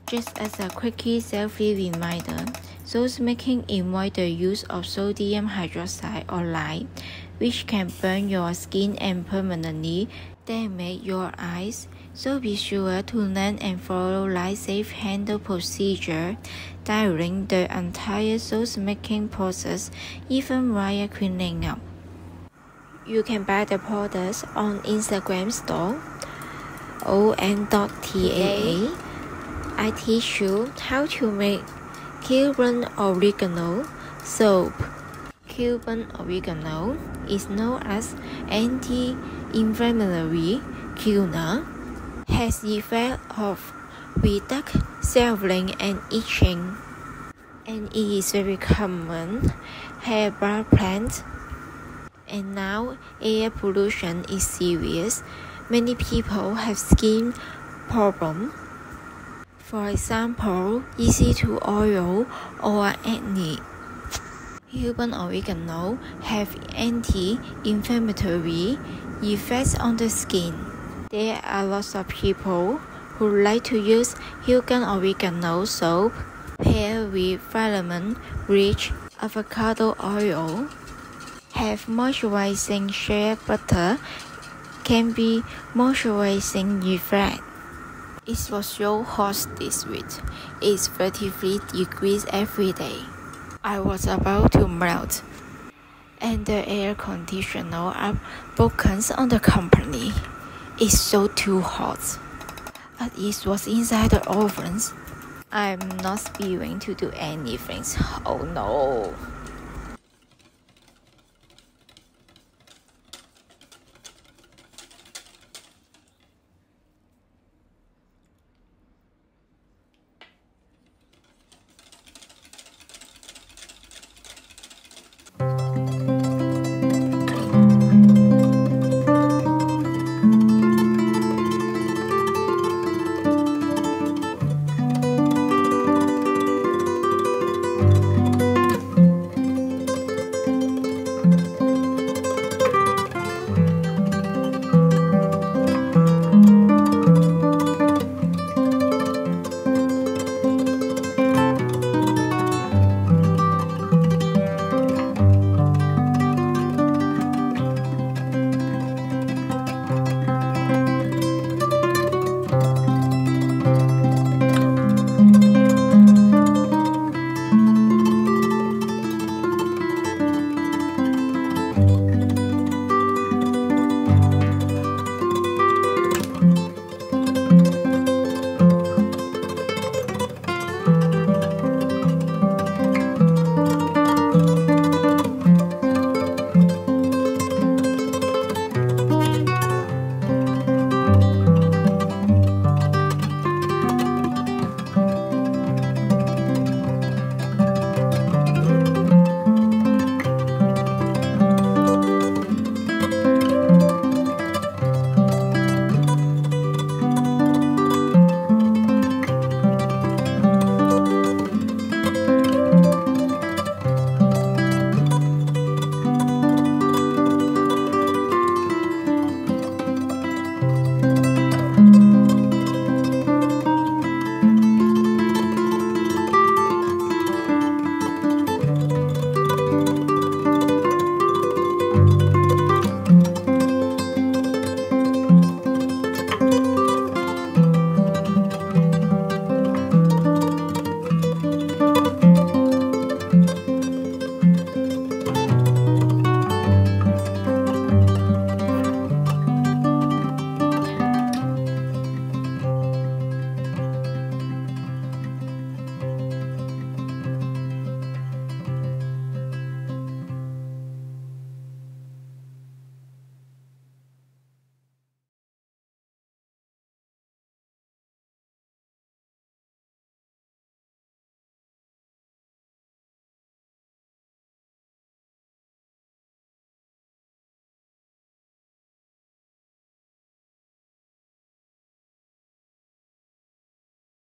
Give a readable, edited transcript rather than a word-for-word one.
Just as a quickie selfie reminder, those making avoid the use of sodium hydroxide or lye, which can burn your skin and permanently damage your eyes. So be sure to learn and follow life-safe handle procedure during the entire sauce making process, even while cleaning up. You can buy the products on Instagram store on.taa. I teach you how to make Cuban Oregano soap. Cuban Oregano is known as anti-inflammatory kernel, has effect of reduce swelling and itching, and it is very common herbal plant. And now air pollution is serious. Many people have skin problems. For example, easy to oil or acne. Cuban oregano have anti-inflammatory effects on the skin. There are lots of people who like to use Cuban oregano soap paired with vitamin-rich avocado oil. Have moisturizing shea butter can be moisturizing effect. It was so hot this week. It's 33 degrees every day. I was about to melt, and the air conditioner are broken on the company. It's so too hot. But it was inside the ovens. I'm not willing to do anything. Oh no.